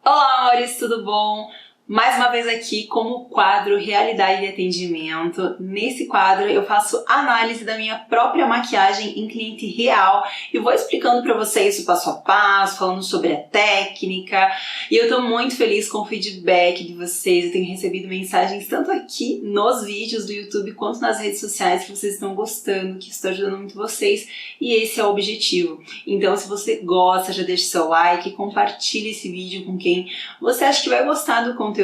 Olá, amores, tudo bom? Mais uma vez aqui com o quadro Realidade de Atendimento. Nesse quadro eu faço análise da minha própria maquiagem em cliente real e vou explicando para vocês o passo a passo, falando sobre a técnica. E eu tô muito feliz com o feedback de vocês. Eu tenho recebido mensagens tanto aqui nos vídeos do YouTube quanto nas redes sociais que vocês estão gostando, que estou ajudando muito vocês e esse é o objetivo. Então, se você gosta, já deixa seu like, compartilhe esse vídeo com quem você acha que vai gostar do conteúdo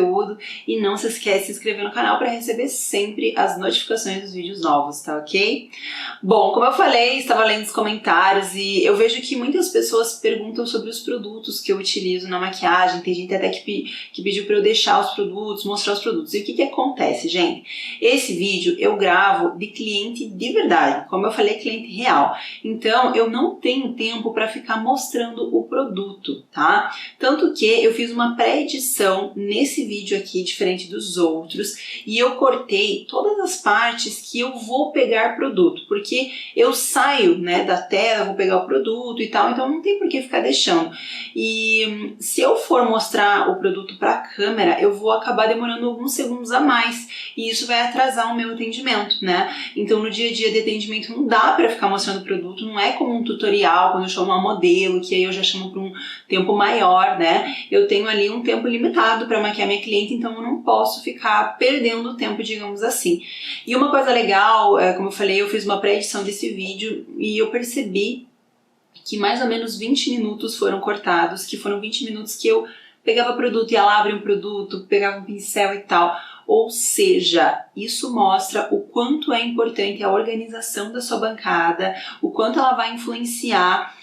e não se esquece de se inscrever no canal para receber sempre as notificações dos vídeos novos, tá ok? Bom, como eu falei, estava lendo os comentários e eu vejo que muitas pessoas perguntam sobre os produtos que eu utilizo na maquiagem. Tem gente até que pediu para eu deixar os produtos, mostrar os produtos. E o que acontece, gente? Esse vídeo eu gravo de cliente de verdade, como eu falei, cliente real. Então, eu não tenho tempo para ficar mostrando o produto, tá? Tanto que eu fiz uma pré-edição nesse vídeo aqui, diferente dos outros, e eu cortei todas as partes que eu vou pegar produto, porque eu saio, né, da tela, vou pegar o produto e tal, então não tem por que ficar deixando. E se eu for mostrar o produto para a câmera, eu vou acabar demorando alguns segundos a mais, e isso vai atrasar o meu atendimento, né? Então no dia a dia de atendimento não dá para ficar mostrando o produto, não é como um tutorial, quando eu chamo uma modelo, que aí eu já chamo por um tempo maior, né? Eu tenho ali um tempo limitado para maquiar minha cliente, então eu não posso ficar perdendo tempo, digamos assim. E uma coisa legal, como eu falei, eu fiz uma pré-edição desse vídeo e eu percebi que mais ou menos 20 minutos foram cortados, que foram 20 minutos que eu pegava produto, ia lá abrir um produto, pegava um pincel e tal. Ou seja, isso mostra o quanto é importante a organização da sua bancada, o quanto ela vai influenciar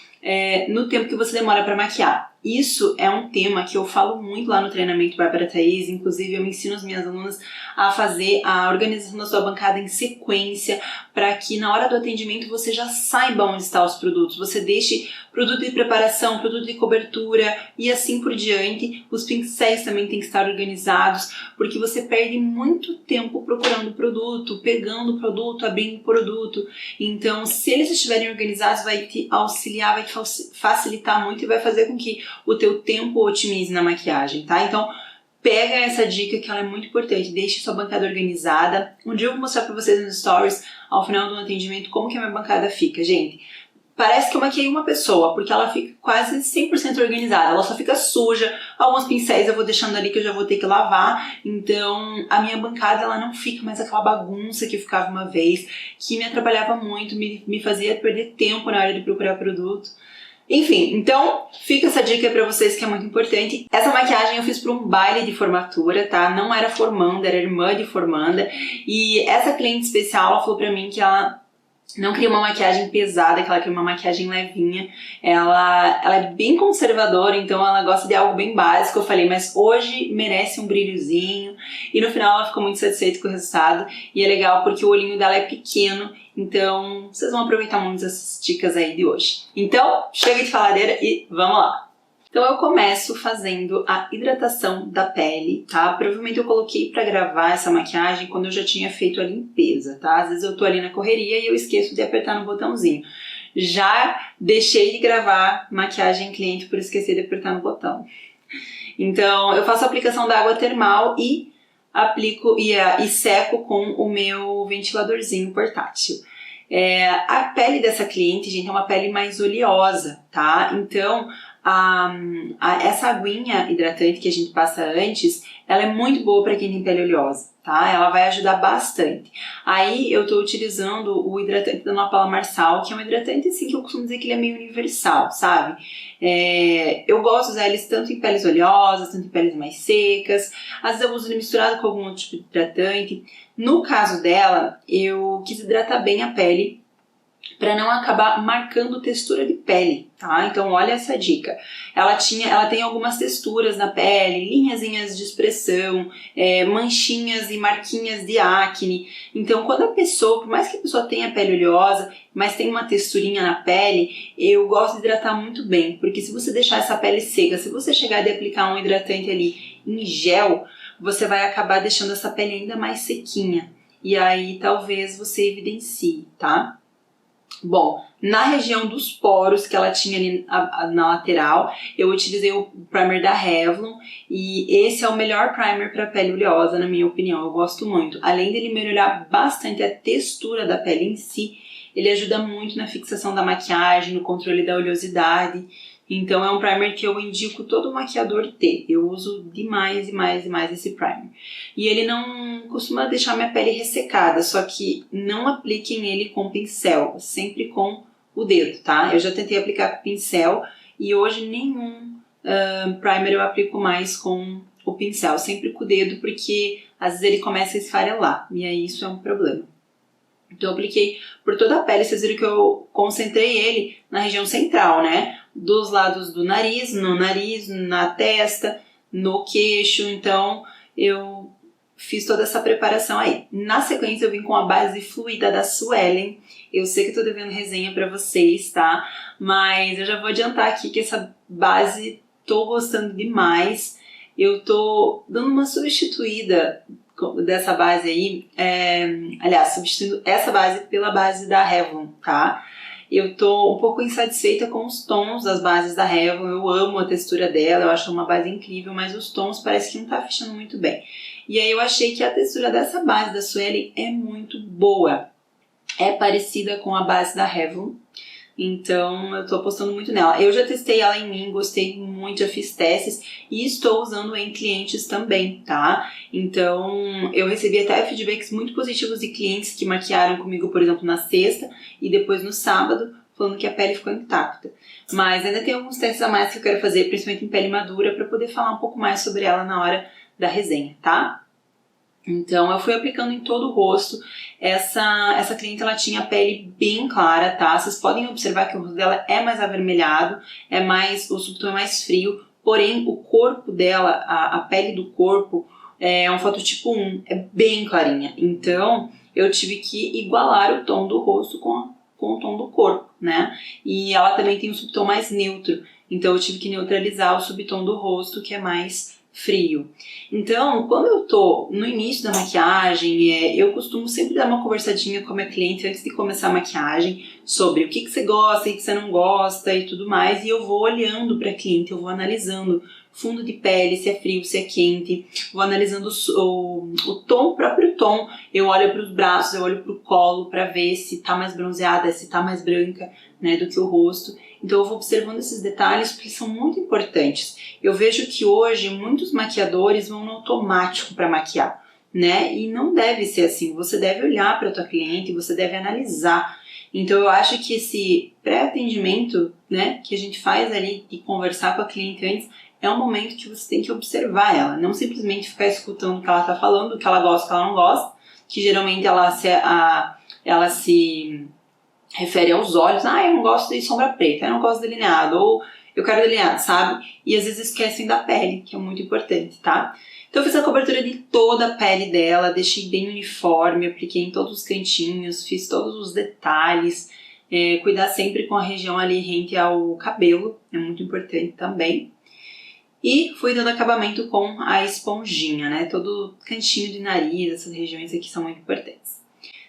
no tempo que você demora para maquiar. Isso é um tema que eu falo muito lá no treinamento Bárbara Thaís, inclusive eu ensino as minhas alunas a fazer a organização da sua bancada em sequência, para que na hora do atendimento você já saiba onde estão os produtos, você deixe produto de preparação, produto de cobertura e assim por diante. Os pincéis também têm que estar organizados, porque você perde muito tempo procurando o produto, pegando o produto, abrindo o produto. Então, se eles estiverem organizados, vai te auxiliar, vai te facilitar muito e vai fazer com que o teu tempo otimize na maquiagem, tá? Então, pega essa dica que ela é muito importante, deixe sua bancada organizada. Um dia eu vou mostrar pra vocês nos stories, ao final do atendimento, como que a minha bancada fica, gente. Parece que eu maquiei uma pessoa, porque ela fica quase 100% organizada, ela só fica suja, alguns pincéis eu vou deixando ali que eu já vou ter que lavar, então a minha bancada ela não fica mais aquela bagunça que eu ficava uma vez, que me atrapalhava muito, me fazia perder tempo na hora de procurar produto. Enfim, então fica essa dica pra vocês que é muito importante. Essa maquiagem eu fiz para um baile de formatura, tá? Não era formanda, era irmã de formanda. E essa cliente especial, ela falou pra mim que ela não queria uma maquiagem pesada, que ela queria uma maquiagem levinha. Ela é bem conservadora, então ela gosta de algo bem básico. Eu falei, mas hoje merece um brilhozinho. E no final ela ficou muito satisfeita com o resultado. E é legal porque o olhinho dela é pequeno, então vocês vão aproveitar muito essas dicas aí de hoje. Então, chega de faladeira e vamos lá! Então eu começo fazendo a hidratação da pele, tá? Provavelmente eu coloquei pra gravar essa maquiagem quando eu já tinha feito a limpeza, tá? Às vezes eu tô ali na correria e eu esqueço de apertar no botãozinho. Já deixei de gravar maquiagem em cliente por esquecer de apertar no botão. Então eu faço a aplicação da água termal e aplico e seco com o meu ventiladorzinho portátil. A pele dessa cliente, gente, é uma pele mais oleosa, tá? Então essa aguinha hidratante que a gente passa antes, ela é muito boa para quem tem pele oleosa, tá? Ela vai ajudar bastante. Aí eu tô utilizando o hidratante da Nopala Marçal, que é um hidratante assim que eu costumo dizer que ele é meio universal, sabe? Eu gosto de usar eles tanto em peles oleosas, tanto em peles mais secas. Às vezes eu uso ele misturado com algum outro tipo de hidratante. No caso dela, eu quis hidratar bem a pele para não acabar marcando textura de pele, tá? Então olha essa dica. Ela tem algumas texturas na pele, linhazinhas de expressão, manchinhas e marquinhas de acne. Então quando a pessoa, por mais que a pessoa tenha pele oleosa, mas tem uma texturinha na pele, eu gosto de hidratar muito bem, porque se você deixar essa pele seca, se você chegar de aplicar um hidratante ali em gel, você vai acabar deixando essa pele ainda mais sequinha. E aí talvez você evidencie, tá? Bom, na região dos poros que ela tinha ali na lateral, eu utilizei o primer da Revlon e esse é o melhor primer para pele oleosa, na minha opinião, eu gosto muito. Além dele melhorar bastante a textura da pele em si, ele ajuda muito na fixação da maquiagem, no controle da oleosidade. Então é um primer que eu indico todo maquiador ter. Eu uso demais esse primer. E ele não costuma deixar minha pele ressecada, só que não apliquem ele com pincel, sempre com o dedo, tá? Eu já tentei aplicar com pincel e hoje nenhum primer eu aplico mais com o pincel, sempre com o dedo, porque às vezes ele começa a esfarelar e aí isso é um problema. Então eu apliquei por toda a pele, vocês viram que eu concentrei ele na região central, né? Dos lados do nariz, no nariz, na testa, no queixo, então eu fiz toda essa preparação aí. Na sequência eu vim com a base fluida da Suelen, eu sei que eu tô devendo resenha pra vocês, tá? Mas eu já vou adiantar aqui que essa base tô gostando demais, eu tô dando uma substituída dessa base aí, aliás, substituindo essa base pela base da Revlon, tá? Eu tô um pouco insatisfeita com os tons das bases da Revlon, eu amo a textura dela, eu acho uma base incrível, mas os tons parece que não tá fechando muito bem. E aí eu achei que a textura dessa base da Suelen é muito boa, é parecida com a base da Revlon, então eu tô apostando muito nela. Eu já testei ela em mim, gostei muito, já fiz testes e estou usando em clientes também, tá? Então eu recebi até feedbacks muito positivos de clientes que maquiaram comigo, por exemplo, na sexta e depois no sábado, falando que a pele ficou intacta. Mas ainda tem alguns testes a mais que eu quero fazer, principalmente em pele madura, para poder falar um pouco mais sobre ela na hora da resenha, tá? Então eu fui aplicando em todo o rosto. Essa cliente ela tinha a pele bem clara, tá? Vocês podem observar que o rosto dela é mais avermelhado, o subtom é mais frio, porém o corpo dela, a pele do corpo é um fototipo 1, é bem clarinha. Então eu tive que igualar o tom do rosto com o tom do corpo, né? E ela também tem um subtom mais neutro, então eu tive que neutralizar o subtom do rosto, que é mais frio. Então, quando eu tô no início da maquiagem, eu costumo sempre dar uma conversadinha com a minha cliente antes de começar a maquiagem sobre o que você gosta, o que você não gosta e tudo mais, e eu vou olhando para a cliente, eu vou analisando fundo de pele, se é frio, se é quente, vou analisando o tom, o próprio tom, eu olho para os braços, eu olho para o colo para ver se tá mais bronzeada, se tá mais branca, né, do que o rosto. Então eu vou observando esses detalhes porque são muito importantes. Eu vejo que hoje muitos maquiadores vão no automático para maquiar, né? E não deve ser assim. Você deve olhar para a tua cliente, você deve analisar. Então eu acho que esse pré-atendimento, né, que a gente faz ali e conversar com a cliente antes, é um momento que você tem que observar ela, não simplesmente ficar escutando o que ela está falando, o que ela gosta, o que ela não gosta, que geralmente ela se refere aos olhos. Eu não gosto de sombra preta, eu não gosto de delineado, ou eu quero delineado, sabe? E às vezes esquecem da pele, que é muito importante, tá? Então eu fiz a cobertura de toda a pele dela, deixei bem uniforme, apliquei em todos os cantinhos, fiz todos os detalhes, cuidar sempre com a região ali rente ao cabelo, é muito importante também. E fui dando acabamento com a esponjinha, né? Todo cantinho de nariz, essas regiões aqui são muito importantes.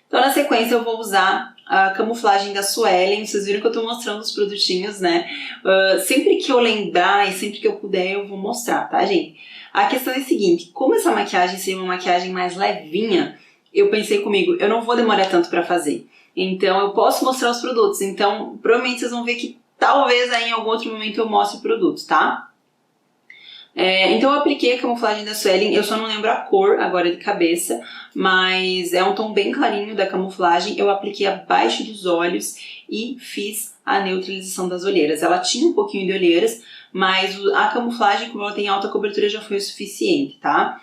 Então, na sequência, eu vou usar a camuflagem da Suelen. Vocês viram que eu tô mostrando os produtinhos, né? Sempre que eu lembrar e sempre que eu puder, eu vou mostrar, tá, gente? A questão é a seguinte, como essa maquiagem seria uma maquiagem mais levinha, eu pensei comigo, eu não vou demorar tanto pra fazer. Então, eu posso mostrar os produtos. Então, provavelmente vocês vão ver que talvez aí em algum outro momento eu mostre produtos, tá? Então eu apliquei a camuflagem da Suelen, eu só não lembro a cor agora de cabeça, mas é um tom bem clarinho da camuflagem. Eu apliquei abaixo dos olhos e fiz a neutralização das olheiras. Ela tinha um pouquinho de olheiras, mas a camuflagem, como ela tem alta cobertura, já foi o suficiente, tá?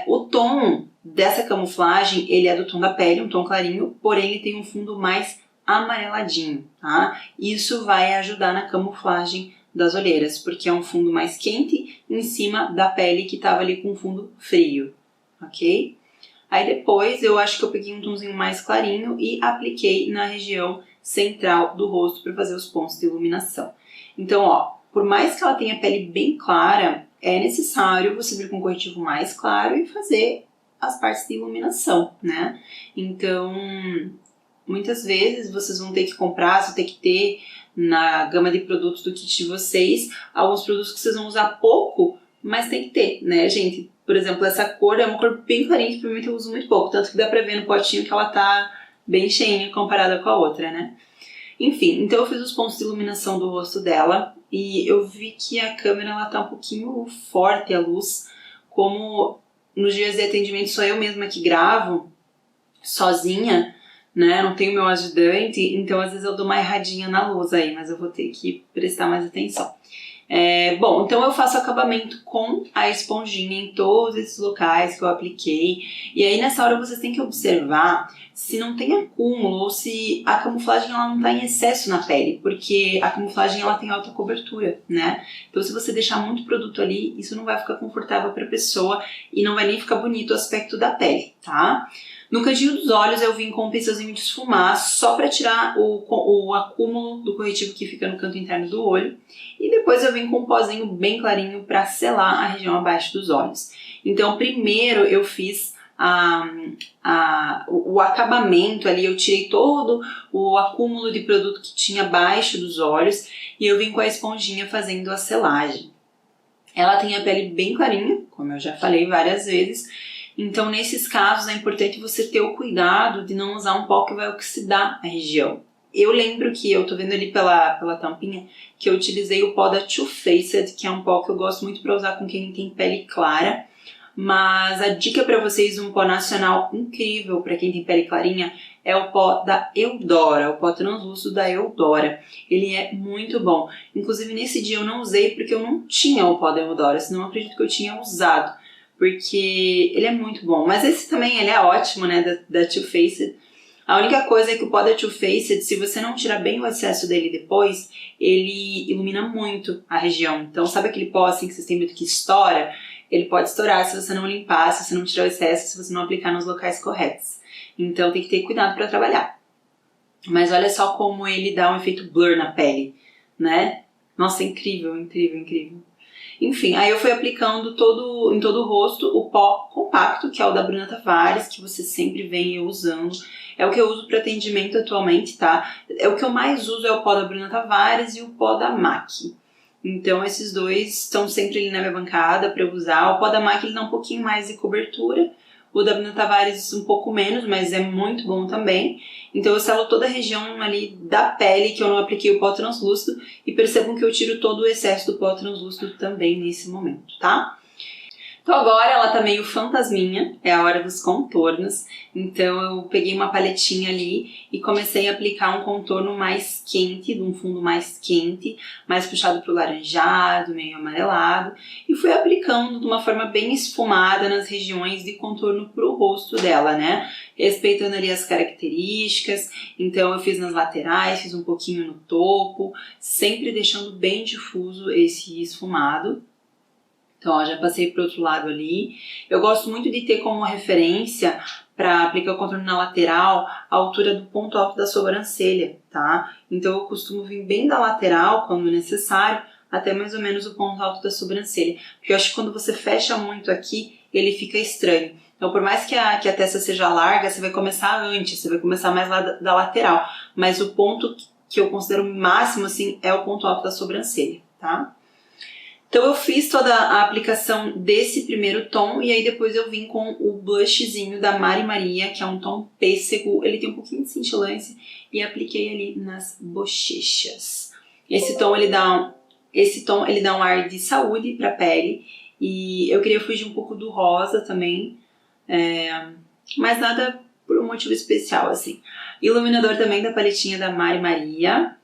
O tom dessa camuflagem, ele é do tom da pele, um tom clarinho, porém ele tem um fundo mais amareladinho, tá? Isso vai ajudar na camuflagem das olheiras, porque é um fundo mais quente em cima da pele que estava ali com fundo frio, ok? Aí depois eu acho que eu peguei um tomzinho mais clarinho e apliquei na região central do rosto para fazer os pontos de iluminação. Então, ó, por mais que ela tenha a pele bem clara, é necessário você vir com um corretivo mais claro e fazer as partes de iluminação, né? Então, muitas vezes vocês vão ter que comprar, vão ter que ter na gama de produtos do kit de vocês alguns produtos que vocês vão usar pouco, mas tem que ter, né, gente? Por exemplo, essa cor é uma cor bem clarinha que provavelmente eu uso muito pouco, tanto que dá pra ver no potinho que ela tá bem cheinha comparada com a outra, né? Enfim, então eu fiz os pontos de iluminação do rosto dela e eu vi que a câmera ela tá um pouquinho forte a luz, como nos dias de atendimento sou eu mesma que gravo sozinha, né, não tenho meu ajudante, então às vezes eu dou uma erradinha na luz aí, mas eu vou ter que prestar mais atenção. Bom, então eu faço acabamento com a esponjinha em todos esses locais que eu apliquei, e aí nessa hora vocês têm que observar se não tem acúmulo ou se a camuflagem ela não está em excesso na pele, porque a camuflagem ela tem alta cobertura, né? Então se você deixar muito produto ali, isso não vai ficar confortável para a pessoa e não vai nem ficar bonito o aspecto da pele, tá? No cantinho dos olhos eu vim com um pincelzinho de esfumar só para tirar o acúmulo do corretivo que fica no canto interno do olho. E depois eu vim com um pozinho bem clarinho para selar a região abaixo dos olhos. Então primeiro eu fiz o acabamento ali, eu tirei todo o acúmulo de produto que tinha abaixo dos olhos e eu vim com a esponjinha fazendo a selagem. Ela tem a pele bem clarinha, como eu já falei várias vezes. Então, nesses casos, é importante você ter o cuidado de não usar um pó que vai oxidar a região. Eu lembro que, eu tô vendo ali pela tampinha, que eu utilizei o pó da Too Faced, que é um pó que eu gosto muito para usar com quem tem pele clara. Mas a dica para vocês, um pó nacional incrível para quem tem pele clarinha, é o pó da Eudora, o pó translúcido da Eudora. Ele é muito bom. Inclusive, nesse dia eu não usei porque eu não tinha o pó da Eudora, senão eu acredito que eu tinha usado. Porque ele é muito bom, mas esse também ele é ótimo, né, da Too Faced. A única coisa é que o pó da Too Faced, se você não tirar bem o excesso dele depois, ele ilumina muito a região. Então sabe aquele pó assim que vocês têm medo que estoura? Ele pode estourar se você não limpar, se você não tirar o excesso, se você não aplicar nos locais corretos. Então tem que ter cuidado para trabalhar. Mas olha só como ele dá um efeito blur na pele, né? Nossa, é incrível, incrível, incrível. Enfim, aí eu fui aplicando em todo o rosto o pó compacto, que é o da Bruna Tavares, que você sempre vem eu usando. É o que eu uso para atendimento atualmente, tá? O que eu mais uso é o pó da Bruna Tavares e o pó da MAC. Então esses dois estão sempre ali na minha bancada para eu usar. O pó da MAC ele dá um pouquinho mais de cobertura. O da Bruna Tavares um pouco menos, mas é muito bom também. Então eu selo toda a região ali da pele que eu não apliquei o pó translúcido e percebam que eu tiro todo o excesso do pó translúcido também nesse momento, tá? Então agora ela tá meio fantasminha, é a hora dos contornos, então eu peguei uma paletinha ali e comecei a aplicar um contorno mais quente, de um fundo mais quente, mais puxado pro laranjado, meio amarelado, e fui aplicando de uma forma bem esfumada nas regiões de contorno pro rosto dela, né? Respeitando ali as características, então eu fiz nas laterais, fiz um pouquinho no topo, sempre deixando bem difuso esse esfumado. Então, ó, já passei para o outro lado ali. Eu gosto muito de ter como referência para aplicar o contorno na lateral a altura do ponto alto da sobrancelha, tá? Então, eu costumo vir bem da lateral, quando necessário, até mais ou menos o ponto alto da sobrancelha. Porque eu acho que quando você fecha muito aqui, ele fica estranho. Então, por mais que a testa seja larga, você vai começar antes, você vai começar mais lá da lateral. Mas o ponto que eu considero máximo, assim, é o ponto alto da sobrancelha, tá? Então eu fiz toda a aplicação desse primeiro tom e aí depois eu vim com o blushzinho da Mari Maria, que é um tom pêssego, ele tem um pouquinho de cintilância e apliquei ali nas bochechas. Esse tom ele dá um ar de saúde para a pele e eu queria fugir um pouco do rosa também, mas nada por um motivo especial assim. Iluminador também da paletinha da Mari Maria,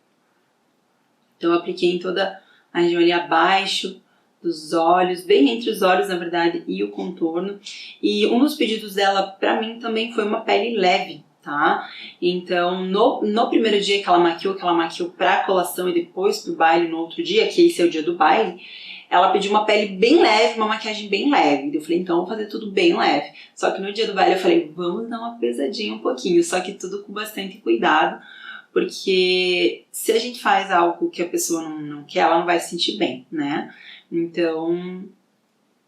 então eu apliquei em toda a região ali abaixo dos olhos, bem entre os olhos na verdade e o contorno. E um dos pedidos dela pra mim também foi uma pele leve, tá? Então no primeiro dia que ela maquiou pra colação e depois pro baile no outro dia, que esse é o dia do baile, ela pediu uma pele bem leve, uma maquiagem bem leve. Eu falei, então vou fazer tudo bem leve. Só que no dia do baile eu falei, vamos dar uma pesadinha um pouquinho, só que tudo com bastante cuidado. Porque se a gente faz algo que a pessoa não quer, ela não vai se sentir bem, né? Então,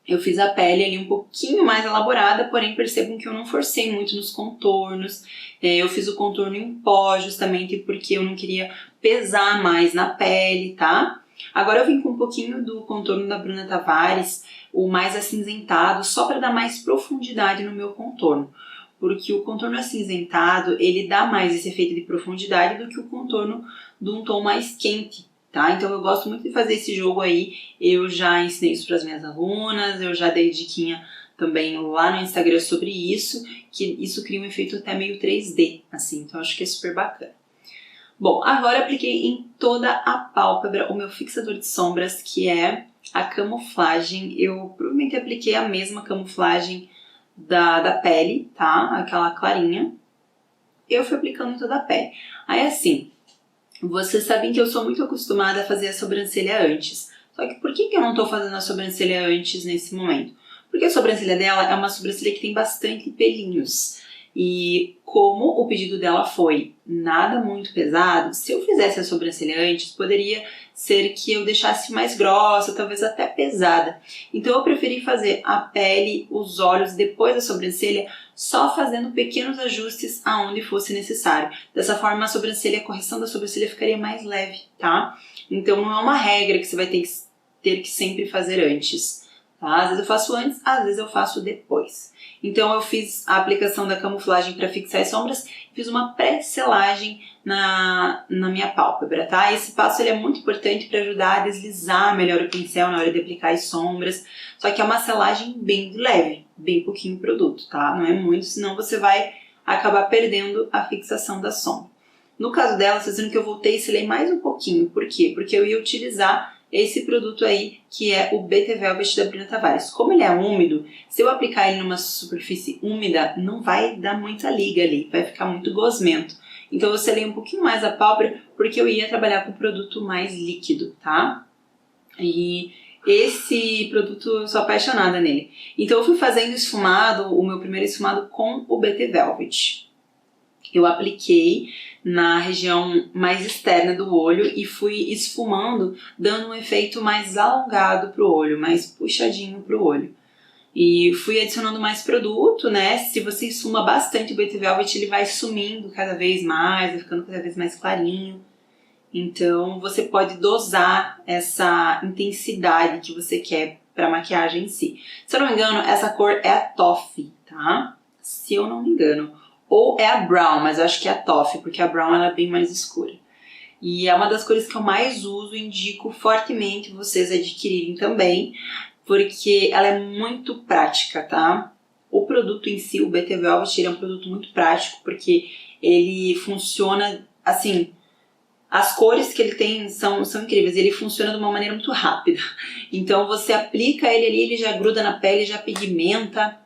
Eu fiz a pele ali um pouquinho mais elaborada, porém percebam que eu não forcei muito nos contornos. Eu fiz o contorno em pó justamente porque eu não queria pesar mais na pele, tá? Agora eu vim com um pouquinho do contorno da Bruna Tavares, o mais acinzentado, só para dar mais profundidade no meu contorno. Porque o contorno acinzentado, ele dá mais esse efeito de profundidade do que o contorno de um tom mais quente. Tá? Então eu gosto muito de fazer esse jogo aí, eu já ensinei isso para as minhas alunas, eu já dei diquinha também lá no Instagram sobre isso, que isso cria um efeito até meio 3D, assim, então acho que é super bacana. Bom, agora eu apliquei em toda a pálpebra o meu fixador de sombras, que é a camuflagem. Eu provavelmente apliquei a mesma camuflagem da pele, tá? Aquela clarinha. Eu fui aplicando em toda a pele. Aí assim, vocês sabem que eu sou muito acostumada a fazer a sobrancelha antes. Só que por que eu não estou fazendo a sobrancelha antes nesse momento? Porque a sobrancelha dela é uma sobrancelha que tem bastante pelinhos. E como o pedido dela foi nada muito pesado, se eu fizesse a sobrancelha antes, poderia ser que eu deixasse mais grossa, talvez até pesada. Então eu preferi fazer a pele, os olhos depois da sobrancelha, só fazendo pequenos ajustes aonde fosse necessário. Dessa forma a correção da sobrancelha ficaria mais leve, tá? Então não é uma regra que você vai ter que sempre fazer antes. Tá? Às vezes eu faço antes, às vezes eu faço depois. Então eu fiz a aplicação da camuflagem para fixar as sombras, fiz uma pré-selagem na minha pálpebra, tá? Esse passo ele é muito importante para ajudar a deslizar melhor o pincel na hora de aplicar as sombras, só que é uma selagem bem leve, bem pouquinho produto, tá? Não é muito, senão você vai acabar perdendo a fixação da sombra. No caso dela, vocês viram que eu voltei e selei mais um pouquinho, por quê? Porque eu ia utilizar esse produto aí, que é o BT Velvet da Bruna Tavares. Como ele é úmido, se eu aplicar ele numa superfície úmida, não vai dar muita liga ali, vai ficar muito gosmento. Então eu selei um pouquinho mais a pálpebra, porque eu ia trabalhar com produto mais líquido, tá? E esse produto eu sou apaixonada nele. Então eu fui fazendo esfumado, o meu primeiro esfumado com o BT Velvet. Eu apliquei na região mais externa do olho e fui esfumando, dando um efeito mais alongado pro olho, mais puxadinho pro olho. E fui adicionando mais produto, né? Se você esfuma bastante o BT Velvet, ele vai sumindo cada vez mais, vai ficando cada vez mais clarinho. Então você pode dosar essa intensidade que você quer para a maquiagem em si. Se eu não me engano, essa cor é a Toffee, tá? Se eu não me engano. Ou é a Brown, mas eu acho que é a Toffee, porque a Brown ela é bem mais escura. E é uma das cores que eu mais uso, indico fortemente vocês adquirirem também, porque ela é muito prática, tá? O produto em si, o BT Velvet, ele é um produto muito prático, porque ele funciona, assim, as cores que ele tem são incríveis, ele funciona de uma maneira muito rápida. Então você aplica ele ali, ele já gruda na pele, já pigmenta,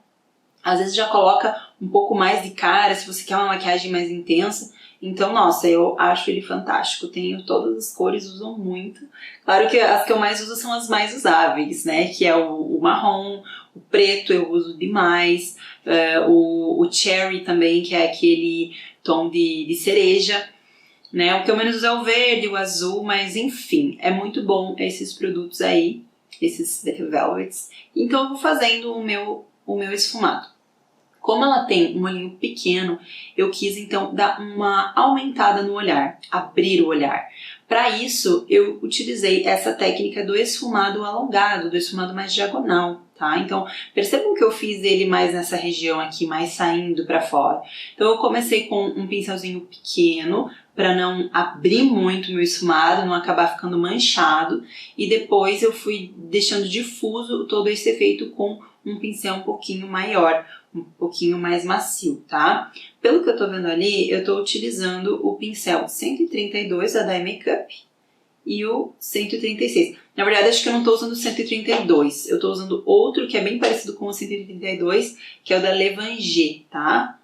às vezes já coloca um pouco mais de cara, se você quer uma maquiagem mais intensa. Então, nossa, eu acho ele fantástico. Tenho todas as cores, uso muito. Claro que as que eu mais uso são as mais usáveis, né? Que é o marrom, o preto eu uso demais, o cherry também, que é aquele tom de cereja. Né? O que eu menos uso é o verde, o azul, mas enfim, é muito bom esses produtos aí, esses BT Velvets. Então eu vou fazendo o meu esfumado. Como ela tem um olhinho pequeno, eu quis então dar uma aumentada no olhar, abrir o olhar. Para isso, eu utilizei essa técnica do esfumado alongado, do esfumado mais diagonal, tá? Então, percebam que eu fiz ele mais nessa região aqui, mais saindo para fora. Então, eu comecei com um pincelzinho pequeno, para não abrir muito meu esfumado, não acabar ficando manchado. E depois eu fui deixando difuso todo esse efeito com um pincel um pouquinho maior, um pouquinho mais macio, tá? Pelo que eu tô vendo ali, eu tô utilizando o pincel 132 da Dye Makeup e o 136. Na verdade, acho que eu não tô usando o 132, eu tô usando outro que é bem parecido com o 132, que é o da Levanger, tá?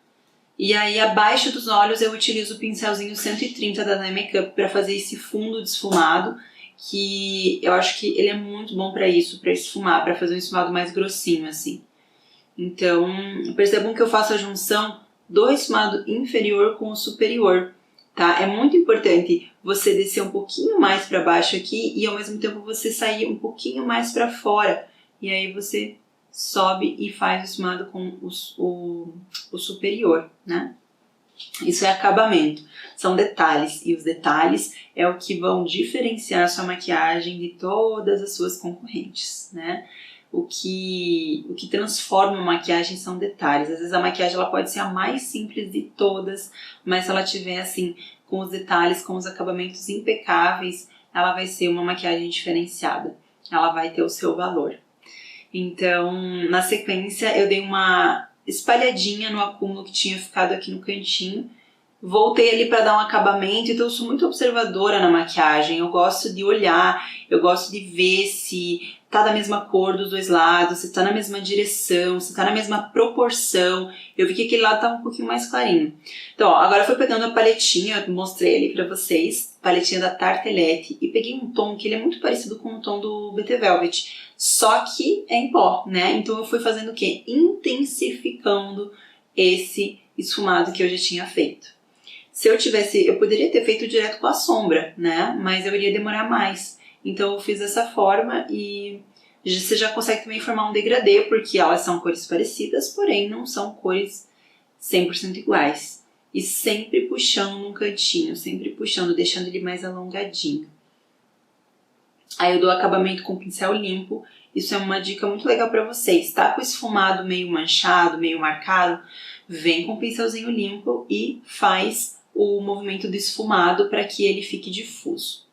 E aí, abaixo dos olhos, eu utilizo o pincelzinho 130 da Dye Makeup para fazer esse fundo de esfumado, que eu acho que ele é muito bom para isso, para esfumar, para fazer um esfumado mais grossinho, assim. Então, percebam que eu faço a junção do esfumado inferior com o superior, tá? É muito importante você descer um pouquinho mais para baixo aqui e ao mesmo tempo você sair um pouquinho mais para fora. E aí você sobe e faz o esfumado com o superior, né? Isso é acabamento, são detalhes, e os detalhes é o que vão diferenciar a sua maquiagem de todas as suas concorrentes, né? O que transforma uma maquiagem são detalhes. Às vezes a maquiagem ela pode ser a mais simples de todas, mas se ela tiver assim, com os detalhes, com os acabamentos impecáveis, ela vai ser uma maquiagem diferenciada, ela vai ter o seu valor. Então, na sequência, eu dei uma espalhadinha no acúmulo que tinha ficado aqui no cantinho. Voltei ali para dar um acabamento, então eu sou muito observadora na maquiagem. Eu gosto de olhar, eu gosto de ver se tá da mesma cor dos dois lados, se tá na mesma direção, se tá na mesma proporção. Eu vi que aquele lado tava um pouquinho mais clarinho. Então, ó, agora eu fui pegando a paletinha, eu mostrei ali pra vocês, paletinha da Tartelette, e peguei um tom que ele é muito parecido com o tom do BT Velvet, só que é em pó, né? Então eu fui fazendo o quê? Intensificando esse esfumado que eu já tinha feito. Se eu tivesse, eu poderia ter feito direto com a sombra, né? Mas eu iria demorar mais. Então eu fiz dessa forma e você já consegue também formar um degradê, porque elas são cores parecidas, porém não são cores 100% iguais. E sempre puxando num cantinho, sempre puxando, deixando ele mais alongadinho. Aí eu dou acabamento com pincel limpo. Isso é uma dica muito legal para vocês. Tá com esfumado meio manchado, meio marcado? Vem com o pincelzinho limpo e faz o movimento do esfumado para que ele fique difuso.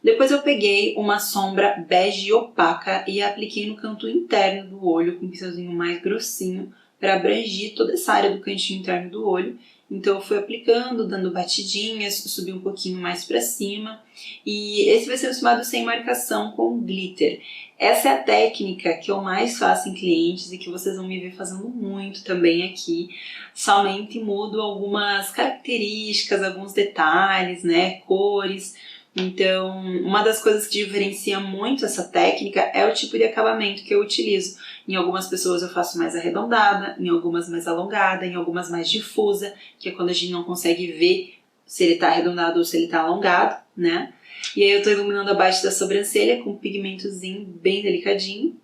Depois eu peguei uma sombra bege opaca e apliquei no canto interno do olho com um pincelzinho mais grossinho para abranger toda essa área do cantinho interno do olho. Então eu fui aplicando, dando batidinhas, subi um pouquinho mais para cima. E esse vai ser o esfumado sem marcação com glitter. Essa é a técnica que eu mais faço em clientes e que vocês vão me ver fazendo muito também aqui. Somente mudo algumas características, alguns detalhes, né, cores. Então, uma das coisas que diferencia muito essa técnica é o tipo de acabamento que eu utilizo. Em algumas pessoas eu faço mais arredondada, em algumas mais alongada, em algumas mais difusa, que é quando a gente não consegue ver se ele está arredondado ou se ele está alongado, né? E aí eu tô iluminando abaixo da sobrancelha com um pigmentozinho bem delicadinho.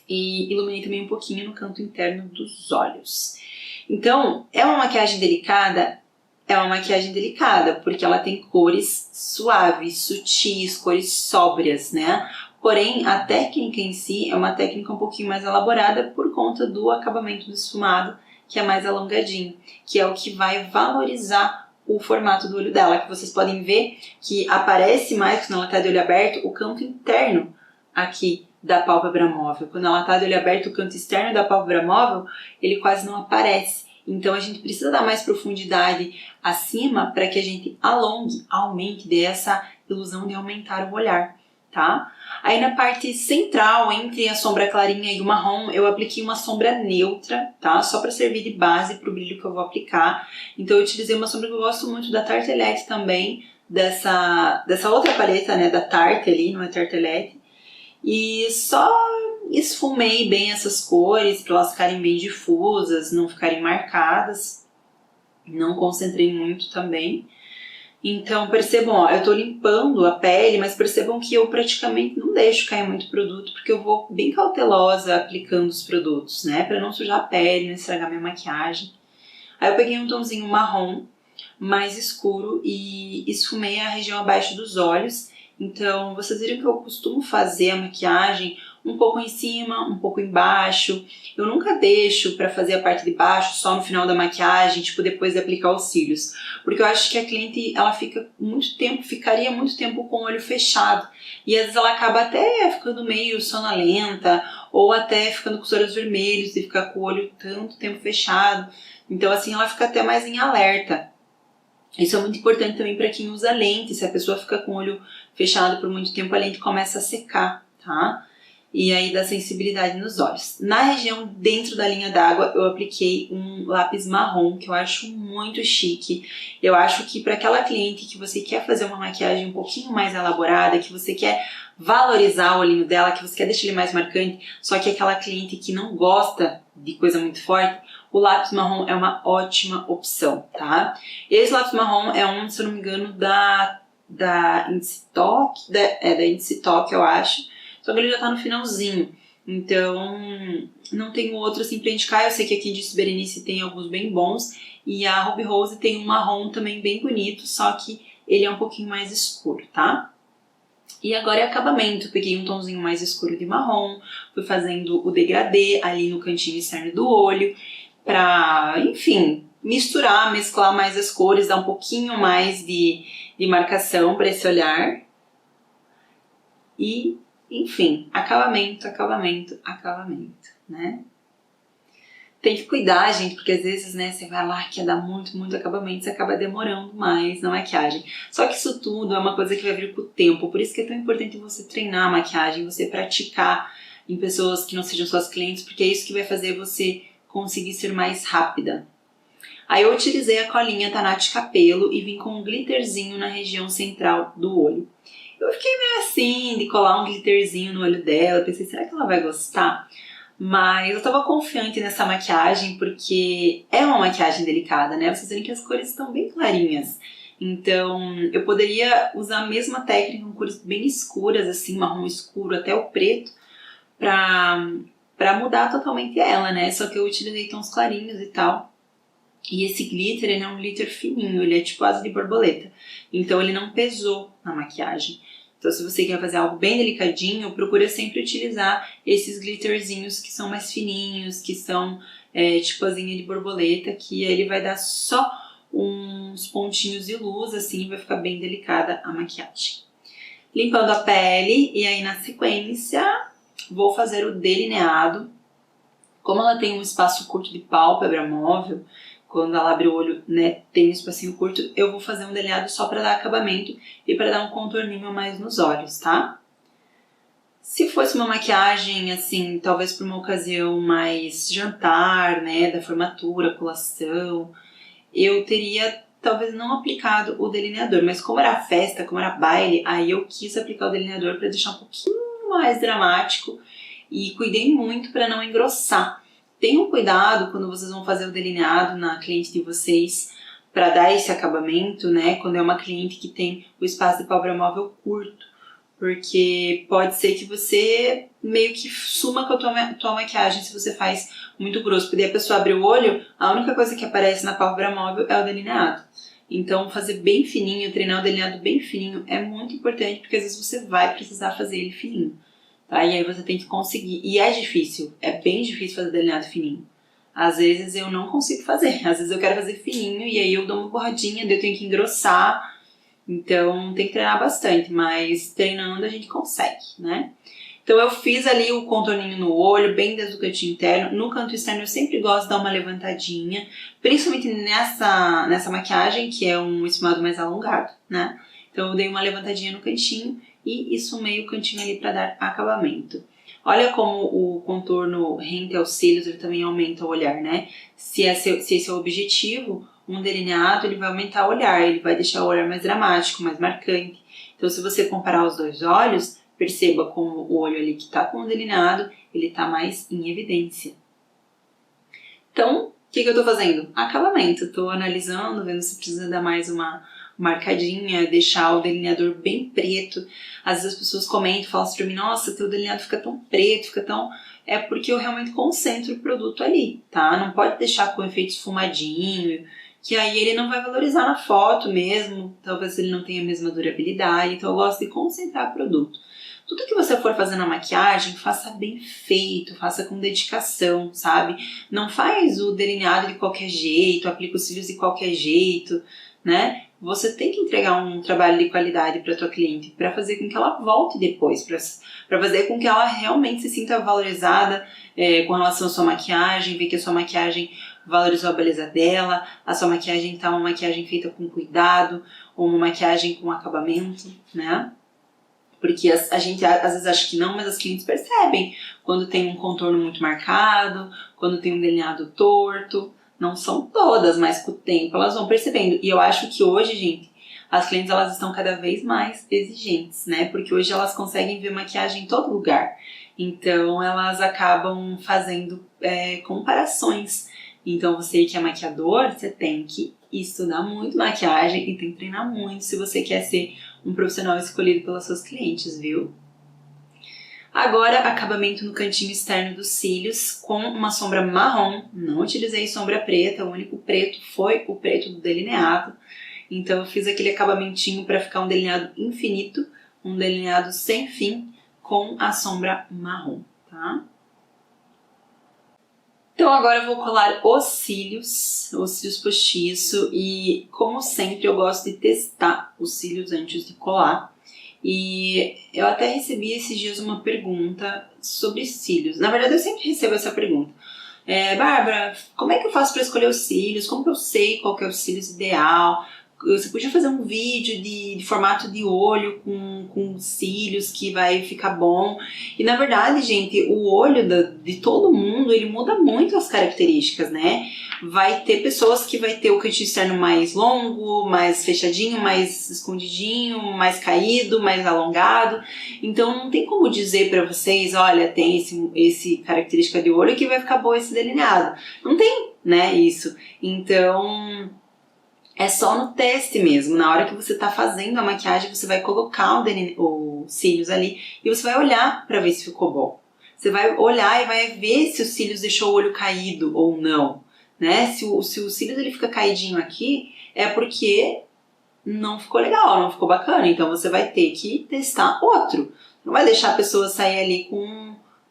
E iluminei também um pouquinho no canto interno dos olhos. Então, é uma maquiagem delicada? É uma maquiagem delicada, porque ela tem cores suaves, sutis, cores sóbrias, né? Porém, a técnica em si é uma técnica um pouquinho mais elaborada por conta do acabamento do esfumado, que é mais alongadinho, que é o que vai valorizar o formato do olho dela, que vocês podem ver que aparece mais quando ela está de olho aberto o canto interno aqui da pálpebra móvel. Quando ela está de olho aberto, o canto externo da pálpebra móvel, ele quase não aparece. Então a gente precisa dar mais profundidade acima para que a gente alongue, aumente, dê essa ilusão de aumentar o olhar, tá? Aí na parte central, entre a sombra clarinha e o marrom, eu apliquei uma sombra neutra, tá? Só para servir de base para o brilho que eu vou aplicar. Então eu utilizei uma sombra que eu gosto muito da Tartelette também, dessa outra paleta, né, da Tarte ali, não é Tartelette. E só esfumei bem essas cores para elas ficarem bem difusas, não ficarem marcadas. Não concentrei muito também. Então percebam, ó, eu tô limpando a pele, mas percebam que eu praticamente não deixo cair muito produto, porque eu vou bem cautelosa aplicando os produtos, né? Para não sujar a pele, não estragar minha maquiagem. Aí eu peguei um tomzinho marrom, mais escuro, e esfumei a região abaixo dos olhos. Então, vocês viram que eu costumo fazer a maquiagem um pouco em cima, um pouco embaixo. Eu nunca deixo para fazer a parte de baixo só no final da maquiagem, tipo depois de aplicar os cílios. Porque eu acho que a cliente, ela ficaria muito tempo com o olho fechado. E às vezes ela acaba até ficando meio sonolenta, ou até ficando com os olhos vermelhos e ficar com o olho tanto tempo fechado. Então assim, ela fica até mais em alerta. Isso é muito importante também para quem usa lente. Se a pessoa fica com o olho fechado por muito tempo, a lente começa a secar, tá? E aí dá sensibilidade nos olhos. Na região dentro da linha d'água, eu apliquei um lápis marrom, que eu acho muito chique. Eu acho que para aquela cliente que você quer fazer uma maquiagem um pouquinho mais elaborada, que você quer valorizar o olhinho dela, que você quer deixar ele mais marcante, só que aquela cliente que não gosta de coisa muito forte, o lápis marrom é uma ótima opção, tá? Esse lápis marrom é um, se eu não me engano, da Incitoque, da Incitoque, eu acho. Só que ele já tá no finalzinho. Então, não tenho outro assim pra indicar. Eu sei que aqui de Berenice tem alguns bem bons. E a Ruby Rose tem um marrom também bem bonito, só que ele é um pouquinho mais escuro, tá? E agora é acabamento. Peguei um tomzinho mais escuro de marrom, fui fazendo o degradê ali no cantinho externo do olho, pra, enfim, misturar, mesclar mais as cores, dar um pouquinho mais de marcação para esse olhar. E, enfim, acabamento, né? Tem que cuidar, gente, porque às vezes, né, você vai lá, quer dar muito acabamento, você acaba demorando mais na maquiagem. Só que isso tudo é uma coisa que vai vir com o tempo, por isso que é tão importante você treinar a maquiagem, você praticar em pessoas que não sejam suas clientes, porque é isso que vai fazer você conseguir ser mais rápida. Aí eu utilizei a colinha Tanate Capello e vim com um glitterzinho na região central do olho. Eu fiquei meio assim, de colar um glitterzinho no olho dela, pensei, será que ela vai gostar? Mas eu tava confiante nessa maquiagem porque é uma maquiagem delicada, né? Vocês verem que as cores estão bem clarinhas. Então eu poderia usar a mesma técnica com cores bem escuras, assim, marrom escuro até o preto, pra mudar totalmente ela, né? Só que eu utilizei tons clarinhos e tal. E esse glitter, ele é um glitter fininho, ele é tipo asa de borboleta. Então ele não pesou na maquiagem. Então se você quer fazer algo bem delicadinho, procura sempre utilizar esses glitterzinhos que são mais fininhos, que são tipo asinha de borboleta, que aí ele vai dar só uns pontinhos de luz, assim, vai ficar bem delicada a maquiagem. Limpando a pele, e aí na sequência vou fazer o delineado. Como ela tem um espaço curto de pálpebra móvel, quando ela abre o olho, né, tem um espacinho curto, eu vou fazer um delineado só para dar acabamento e para dar um contorninho a mais nos olhos, tá? Se fosse uma maquiagem, assim, talvez para uma ocasião mais jantar, né, da formatura, colação, eu teria talvez não aplicado o delineador, mas como era festa, como era baile, aí eu quis aplicar o delineador para deixar um pouquinho mais dramático e cuidei muito para não engrossar. Tenham cuidado quando vocês vão fazer o delineado na cliente de vocês para dar esse acabamento, né? Quando é uma cliente que tem o espaço de pálpebra móvel curto, porque pode ser que você meio que suma com a tua maquiagem se você faz muito grosso. Porque daí a pessoa abre o olho, a única coisa que aparece na pálpebra móvel é o delineado. Então fazer bem fininho, treinar o delineado bem fininho é muito importante, porque às vezes você vai precisar fazer ele fininho. Tá? E aí você tem que conseguir. E é difícil, é bem difícil fazer delineado fininho. Às vezes eu não consigo fazer, às vezes eu quero fazer fininho e aí eu dou uma borradinha, daí eu tenho que engrossar. Então tem que treinar bastante, mas treinando a gente consegue, né? Então eu fiz ali o contorninho no olho, bem desde o cantinho interno. No canto externo eu sempre gosto de dar uma levantadinha, principalmente nessa maquiagem, que é um esfumado mais alongado, né? Então eu dei uma levantadinha no cantinho e esfumei o cantinho ali para dar acabamento. Olha como o contorno rente aos cílios, ele também aumenta o olhar, né? Se esse é o objetivo, um delineado ele vai aumentar o olhar, ele vai deixar o olhar mais dramático, mais marcante. Então se você comparar os dois olhos, perceba como o olho ali que está com o delineado, ele está mais em evidência. Então, o que eu estou fazendo? Acabamento. Estou analisando, vendo se precisa dar mais uma marcadinha, deixar o delineador bem preto. Às vezes as pessoas comentam, falam assim pra mim, nossa, teu delineado fica tão preto, fica tão... É porque eu realmente concentro o produto ali, tá? Não pode deixar com efeito esfumadinho, que aí ele não vai valorizar na foto mesmo, talvez ele não tenha a mesma durabilidade, então eu gosto de concentrar o produto. Tudo que você for fazer na maquiagem, faça bem feito, faça com dedicação, sabe? Não faz o delineado de qualquer jeito, aplica os cílios de qualquer jeito, né? Você tem que entregar um trabalho de qualidade para tua cliente, para fazer com que ela volte depois, para fazer com que ela realmente se sinta valorizada com relação à sua maquiagem, ver que a sua maquiagem valorizou a beleza dela, a sua maquiagem tá uma maquiagem feita com cuidado, ou uma maquiagem com acabamento, né? Porque a gente às vezes acha que não, mas as clientes percebem quando tem um contorno muito marcado, quando tem um delineado torto. Não são todas, mas com o tempo elas vão percebendo. E eu acho que hoje, gente, as clientes elas estão cada vez mais exigentes, né? Porque hoje elas conseguem ver maquiagem em todo lugar. Então elas acabam fazendo comparações. Então você que é maquiador, você tem que estudar muito maquiagem e tem que treinar muito se você quer ser um profissional escolhido pelas suas clientes, viu? Agora, acabamento no cantinho externo dos cílios com uma sombra marrom. Não utilizei sombra preta, o único preto foi o preto do delineado. Então eu fiz aquele acabamentinho para ficar um delineado infinito, um delineado sem fim com a sombra marrom, tá? Então agora eu vou colar os cílios postiço e como sempre eu gosto de testar os cílios antes de colar. E eu até recebi esses dias uma pergunta sobre cílios. Na verdade eu sempre recebo essa pergunta. Bárbara, como é que eu faço para escolher os cílios? Como que eu sei qual que é o cílios ideal? Você podia fazer um vídeo de formato de olho com cílios que vai ficar bom. E na verdade, gente, o olho de todo mundo, ele muda muito as características, né? Vai ter pessoas que vai ter o cantinho externo mais longo, mais fechadinho, mais escondidinho, mais caído, mais alongado. Então não tem como dizer pra vocês, olha, tem esse característica de olho que vai ficar bom esse delineado. Não tem, né, isso. Então é só no teste mesmo. Na hora que você tá fazendo a maquiagem, você vai colocar os cílios ali e você vai olhar pra ver se ficou bom. Você vai olhar e vai ver se os cílios deixou o olho caído ou não, né? Se o cílios ele fica caidinho aqui, é porque não ficou legal, não ficou bacana. Então você vai ter que testar outro. Não vai deixar a pessoa sair ali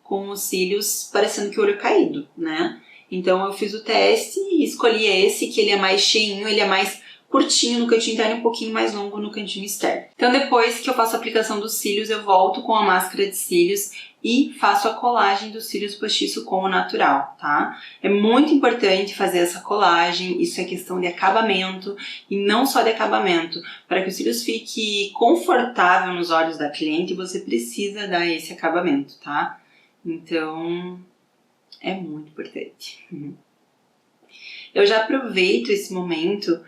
com os cílios parecendo que o olho é caído, né? Então eu fiz o teste e escolhi esse, que ele é mais cheinho, ele é mais curtinho no cantinho interno e um pouquinho mais longo no cantinho externo. Então depois que eu faço a aplicação dos cílios, eu volto com a máscara de cílios e faço a colagem dos cílios postiço com o natural, tá? É muito importante fazer essa colagem, isso é questão de acabamento e não só de acabamento. Para que os cílios fiquem confortável nos olhos da cliente, você precisa dar esse acabamento, tá? Então é muito importante. Eu já aproveito esse momento,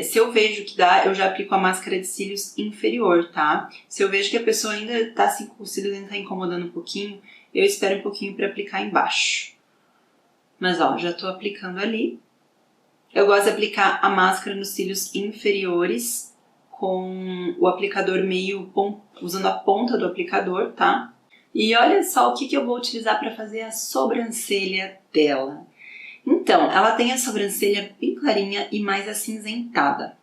se eu vejo que dá, eu já aplico a máscara de cílios inferior, tá? Se eu vejo que a pessoa ainda tá assim, com os cílios ainda tá incomodando um pouquinho, eu espero um pouquinho para aplicar embaixo. Mas ó, já tô aplicando ali. Eu gosto de aplicar a máscara nos cílios inferiores com o aplicador meio, usando a ponta do aplicador, tá? E olha só o que eu vou utilizar para fazer a sobrancelha dela. Então, ela tem a sobrancelha bem clarinha e mais acinzentada.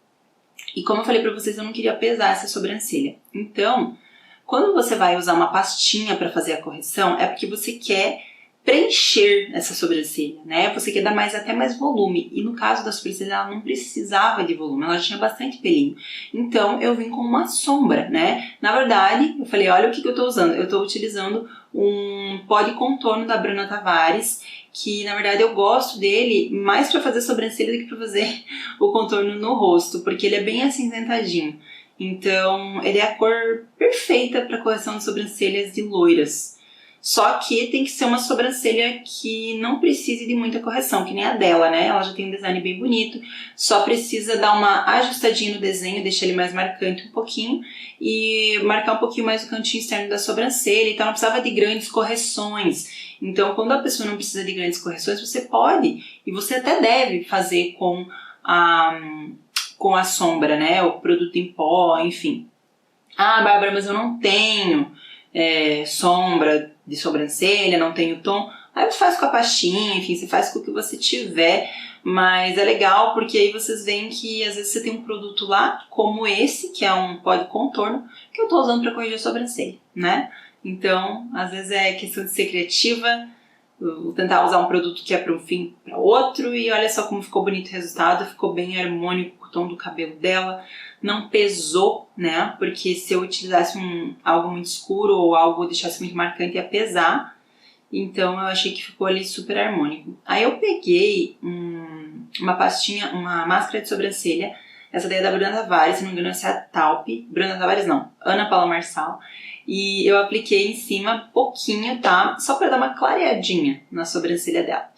E como eu falei para vocês, eu não queria pesar essa sobrancelha. Então, quando você vai usar uma pastinha para fazer a correção, é porque você quer preencher essa sobrancelha, né? Você quer dar até mais volume. E no caso da sobrancelha, ela não precisava de volume, ela já tinha bastante pelinho. Então, eu vim com uma sombra, né? Na verdade, eu falei, olha o que eu tô usando. Eu tô utilizando um pó de contorno da Bruna Tavares, que na verdade eu gosto dele mais para fazer sobrancelha do que para fazer o contorno no rosto, porque ele é bem acinzentadinho. Então, ele é a cor perfeita para correção de sobrancelhas de loiras. Só que tem que ser uma sobrancelha que não precise de muita correção, que nem a dela, né? Ela já tem um design bem bonito, só precisa dar uma ajustadinha no desenho, deixar ele mais marcante um pouquinho e marcar um pouquinho mais o cantinho externo da sobrancelha, então não precisava de grandes correções. Então, quando a pessoa não precisa de grandes correções, você pode e você até deve fazer com a sombra, né? O produto em pó, enfim. Ah, Bárbara, mas eu não tenho sombra de sobrancelha, não tenho tom. Aí você faz com a pastinha, enfim, você faz com o que você tiver, mas é legal porque aí vocês veem que às vezes você tem um produto lá, como esse, que é um pó de contorno, que eu tô usando para corrigir a sobrancelha, né? Então, às vezes é questão de ser criativa, vou tentar usar um produto que é para um fim para outro e olha só como ficou bonito o resultado, ficou bem harmônico com o tom do cabelo dela, não pesou, né? Porque se eu utilizasse algo muito escuro ou algo que deixasse muito marcante ia pesar, então eu achei que ficou ali super harmônico. Aí eu peguei uma pastinha, uma máscara de sobrancelha, essa daí é da Bruna Tavares, se não me engano essa é a Taupe, Bruna Tavares não, Ana Paula Marçal. E eu apliquei em cima pouquinho, tá? Só pra dar uma clareadinha na sobrancelha dela.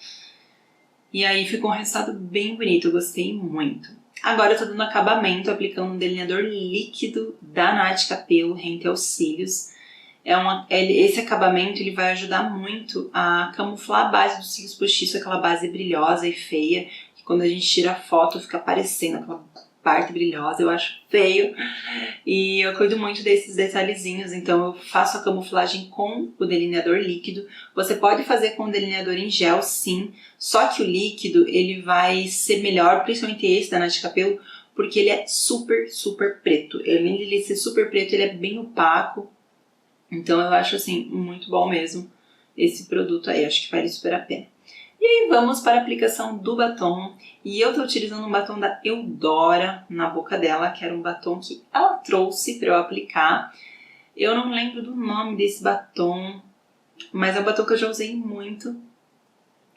E aí ficou um resultado bem bonito, eu gostei muito. Agora eu tô dando acabamento, aplicando um delineador líquido da Nática Pelo rente aos cílios. Esse acabamento ele vai ajudar muito a camuflar a base dos cílios postiços, aquela base brilhosa e feia, que quando a gente tira a foto fica aparecendo aquela parte brilhosa, eu acho feio. E eu cuido muito desses detalhezinhos, então eu faço a camuflagem com o delineador líquido. Você pode fazer com o delineador em gel, sim, só que o líquido ele vai ser melhor, principalmente esse da Nath Capello, porque ele é super, super preto. Além de ele ser super preto, ele é bem opaco. Então eu acho assim, muito bom mesmo esse produto aí, acho que vale super a pena. E aí vamos para a aplicação do batom. E eu tô utilizando um batom da Eudora na boca dela, que era um batom que ela trouxe para eu aplicar. Eu não lembro do nome desse batom, mas é um batom que eu já usei muito.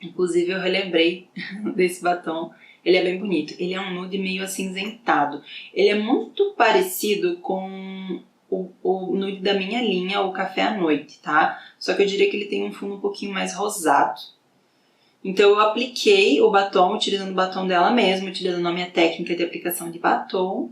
Inclusive eu relembrei desse batom. Ele é bem bonito. Ele é um nude meio acinzentado. Ele é muito parecido com o nude da minha linha, o Café à Noite, tá? Só que eu diria que ele tem um fundo um pouquinho mais rosado. Então eu apliquei o batom, utilizando o batom dela mesma, utilizando a minha técnica de aplicação de batom.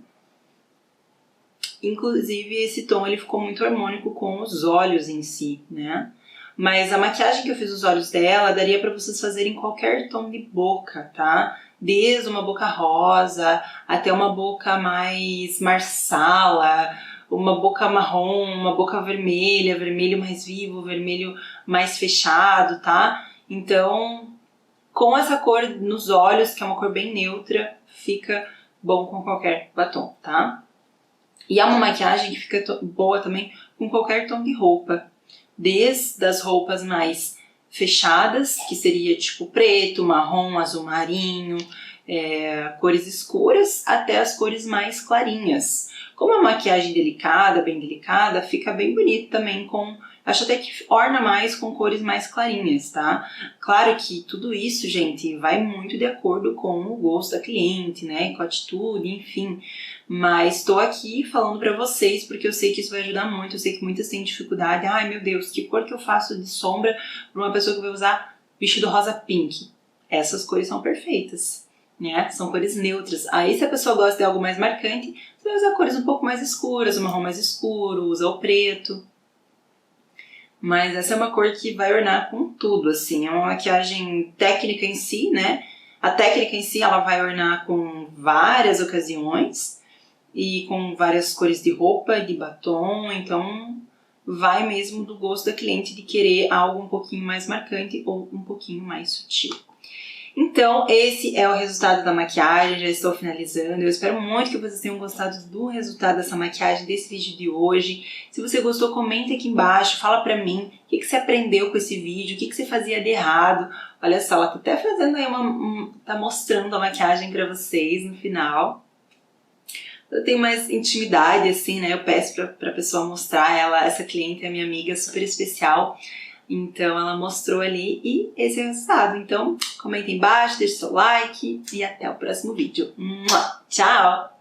Inclusive esse tom ele ficou muito harmônico com os olhos em si, né? Mas a maquiagem que eu fiz nos olhos dela daria pra vocês fazerem qualquer tom de boca, tá? Desde uma boca rosa até uma boca mais marsala, uma boca marrom, uma boca vermelha, vermelho mais vivo, vermelho mais fechado, tá? Então, com essa cor nos olhos, que é uma cor bem neutra, fica bom com qualquer batom, tá? E é uma maquiagem que fica boa também com qualquer tom de roupa. Desde as roupas mais fechadas, que seria tipo preto, marrom, azul marinho, cores escuras, até as cores mais clarinhas. Como é uma maquiagem delicada, bem delicada, fica bem bonito também com... Acho até que orna mais com cores mais clarinhas, tá? Claro que tudo isso, gente, vai muito de acordo com o gosto da cliente, né? Com a atitude, enfim. Mas estou aqui falando pra vocês porque eu sei que isso vai ajudar muito. Eu sei que muitas têm dificuldade. Ai, meu Deus, que cor que eu faço de sombra pra uma pessoa que vai usar vestido rosa pink? Essas cores são perfeitas, né? São cores neutras. Aí, se a pessoa gosta de algo mais marcante, você vai usar cores um pouco mais escuras, o marrom mais escuro, usa o preto. Mas essa é uma cor que vai ornar com tudo, assim. É uma maquiagem técnica em si, né? A técnica em si, ela vai ornar com várias ocasiões e com várias cores de roupa e de batom. Então, vai mesmo do gosto da cliente de querer algo um pouquinho mais marcante ou um pouquinho mais sutil. Então, esse é o resultado da maquiagem, já estou finalizando. Eu espero muito que vocês tenham gostado do resultado dessa maquiagem, desse vídeo de hoje. Se você gostou, comenta aqui embaixo, fala pra mim o que você aprendeu com esse vídeo, o que você fazia de errado. Olha só, ela tá até fazendo aí tá mostrando a maquiagem pra vocês no final. Eu tenho mais intimidade, assim, né? Eu peço pra pessoa mostrar ela, essa cliente é minha amiga super especial. Então ela mostrou ali e esse é o resultado. Então comenta aí embaixo, deixe seu like e até o próximo vídeo. Tchau!